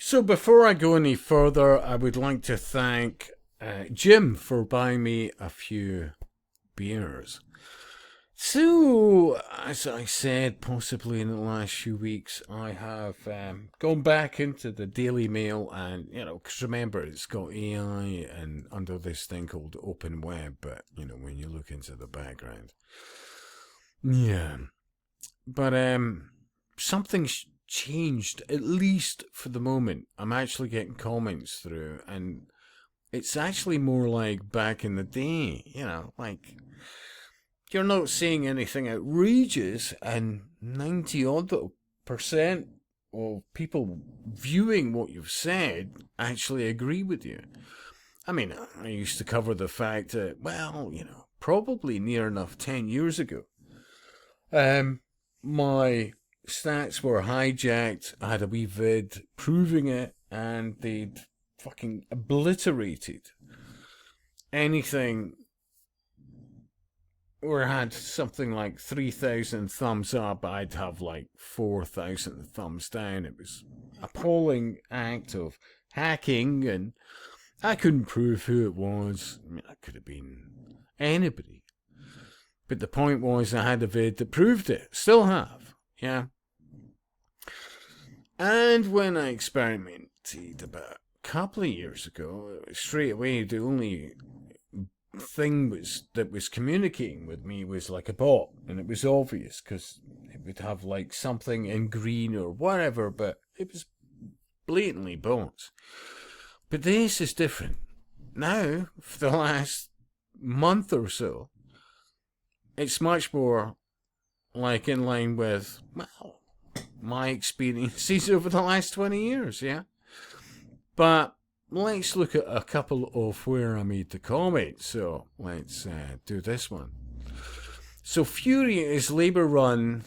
So before I go any further, I would like to thank Jim for buying me a few beers. So, as I said, possibly in the last few weeks, I have gone back into the Daily Mail and, because remember, it's got AI and under this thing called Open Web, but, when you look into the background. Yeah. But something's changed, at least for the moment. I'm actually getting comments through, and it's actually more like back in the day, like you're not seeing anything outrageous, and 90% of people viewing what you've said actually agree with you. I mean, I used to cover the fact that, probably near enough 10 years ago, my stats were hijacked. I had a wee vid proving it, and they'd fucking obliterated anything or had something like 3,000 thumbs up. I'd have like 4,000 thumbs down. It was an appalling act of hacking, and I couldn't prove who it was. I mean, it could have been anybody. But the point was, I had a vid that proved it. Still have. Yeah. And when I experimented about a couple of years ago, straight away the only thing that was communicating with me was like a bot, and it was obvious because it would have like something in green or whatever, but it was blatantly bots. But this is different. Now, for the last month or so, it's much more like in line with, my experiences over the last 20 years, yeah? But let's look at a couple of where I made the comment. So let's do this one. So furious Labour-run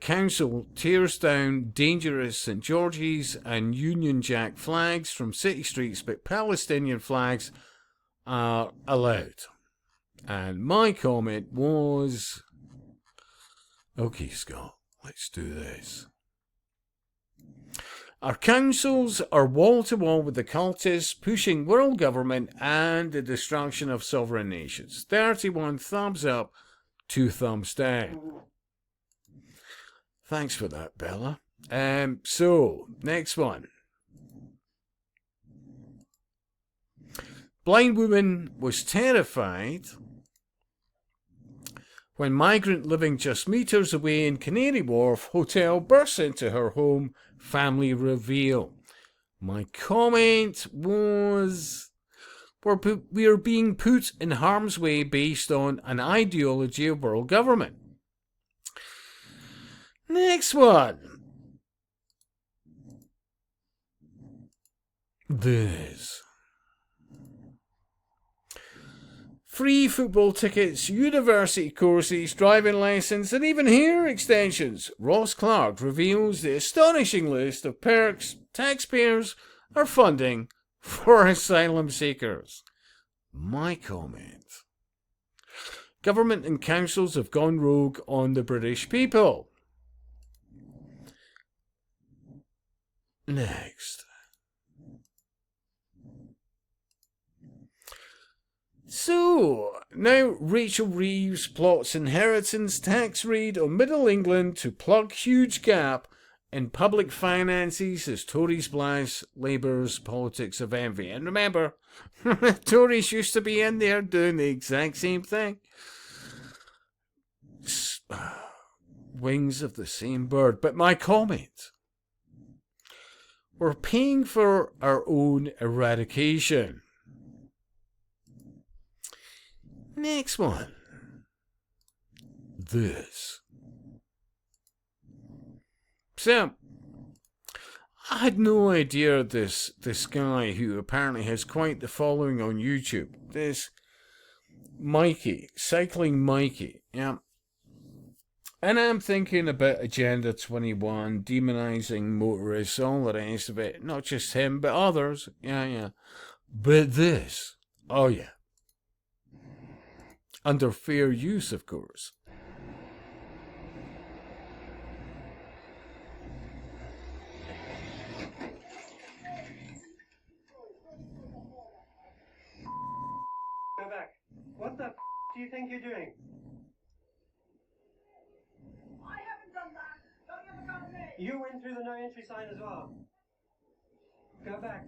council tears down dangerous St George's and Union Jack flags from city streets, but Palestinian flags are allowed. And my comment was, okay, Scott, let's do this. Our councils are wall-to-wall with the cultists pushing world government and the destruction of sovereign nations. 31 thumbs up, 2 thumbs down. Thanks for that, Bella. So, next one. Blind woman was terrified when migrant living just meters away in Canary Wharf hotel bursts into her home, family reveal. My comment was, we are being put in harm's way based on an ideology of world government. Next one. This. Free football tickets, university courses, driving lessons, and even hair extensions. Ross Clark reveals the astonishing list of perks taxpayers are funding for asylum seekers. My comment. Government and councils have gone rogue on the British people. Next. So, now Rachel Reeves plots inheritance tax raid on Middle England to plug huge gap in public finances as Tories blast Labour's politics of envy. And remember, Tories used to be in there doing the exact same thing. Wings of the same bird. But my comment. We're paying for our own eradication. Next one. This. So, I had no idea this guy who apparently has quite the following on YouTube. This Mikey, Cycling Mikey, yeah. And I'm thinking about Agenda 21, demonising motorists, all the rest of it. Not just him, but others. Yeah. But this, oh yeah. Under fair use, of course. think you're doing? I haven't done that. Don't you ever come to me? You went through the no entry sign as well. Go back.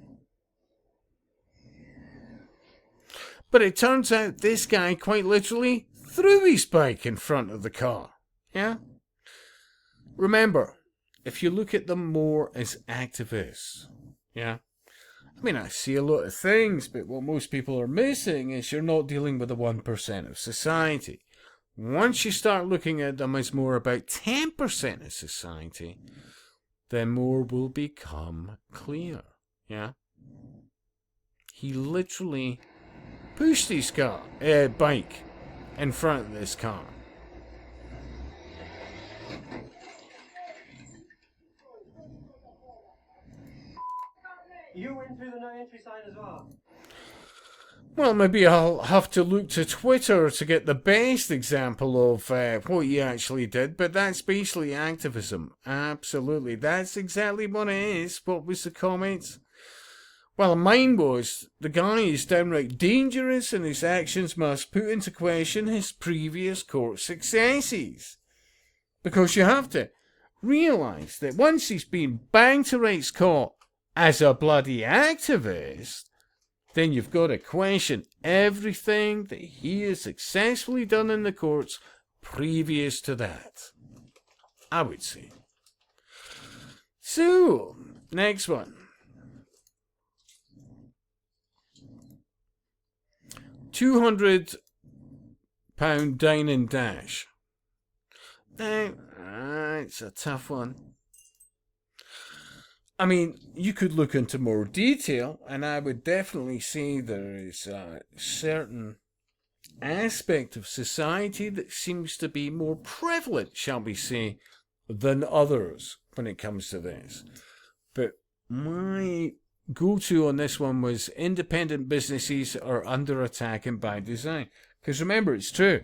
But it turns out this guy quite literally threw his bike in front of the car. Yeah? Remember, if you look at them more as activists, yeah? I mean, I see a lot of things, but what most people are missing is you're not dealing with the 1% of society. Once you start looking at them as more about 10% of society, then more will become clear. Yeah? He literally pushed his bike in front of this car. You went through the no entry sign as well. Well, maybe I'll have to look to Twitter to get the best example of what he actually did, but that's basically activism. Absolutely. That's exactly what it is. What was the comment? Well, mine was, the guy is downright dangerous and his actions must put into question his previous court successes. Because you have to realise that once he's been banged to rights caught as a bloody activist, then you've got to question everything that he has successfully done in the courts previous to that, I would say. So, next one. £200 dine and dash. Now, it's a tough one. I mean, you could look into more detail, and I would definitely say there is a certain aspect of society that seems to be more prevalent, shall we say, than others when it comes to this. But my go-to on this one was independent businesses are under attack and by design. Because remember, it's true.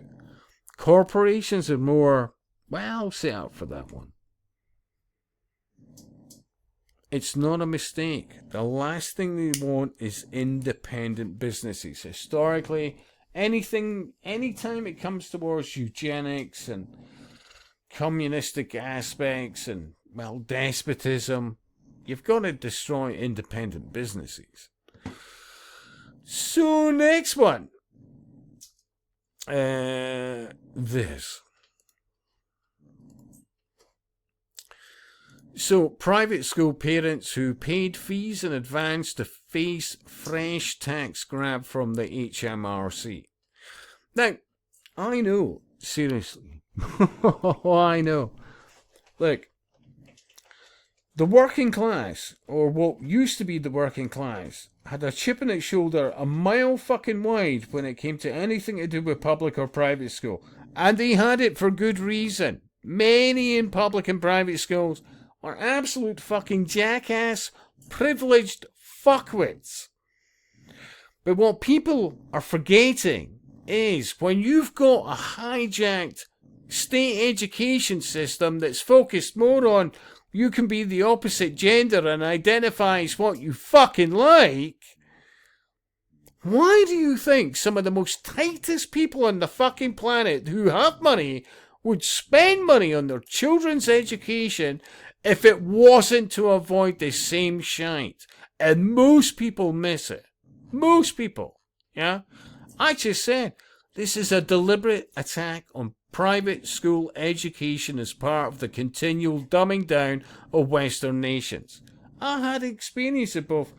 Corporations are more, well, set up for that one. It's not a mistake. The last thing they want is independent businesses. Historically, anytime it comes towards eugenics and communistic aspects and, well, despotism, you've got to destroy independent businesses. So, next one. This. So, private school parents who paid fees in advance to face fresh tax grab from the HMRC. Now, I know, seriously. I know. Look, the working class, or what used to be the working class, had a chip on its shoulder a mile fucking wide when it came to anything to do with public or private school. And they had it for good reason. Many in public and private schools are absolute fucking jackass, privileged fuckwits. But what people are forgetting is when you've got a hijacked state education system that's focused more on you can be the opposite gender and identifies what you fucking like, why do you think some of the most tightest people on the fucking planet who have money would spend money on their children's education if it wasn't to avoid the same shite? And most people miss it. Most people. Yeah? I just said, this is a deliberate attack on private school education as part of the continual dumbing down of Western nations. I had experience of both,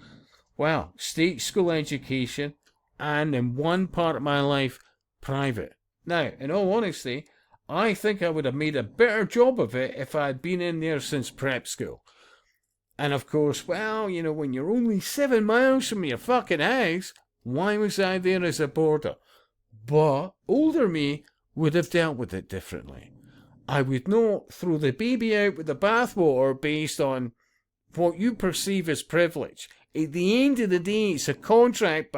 well, state school education and in one part of my life, private. Now, in all honesty, I think I would have made a better job of it if I had been in there since prep school. And of course, well, you know, when you're only 7 miles from your fucking house, why was I there as a boarder? But older me would have dealt with it differently. I would not throw the baby out with the bathwater based on what you perceive as privilege. At the end of the day, it's a contract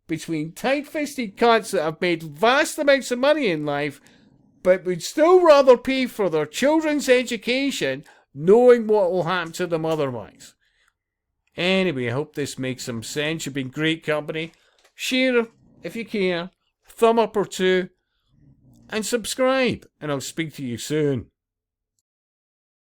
between tight-fisted cunts that have made vast amounts of money in life but would still rather pay for their children's education knowing what will happen to them otherwise. Anyway, I hope this makes some sense. You've been great company. Share if you care. Thumb up or two. and subscribe, and I'll speak to you soon.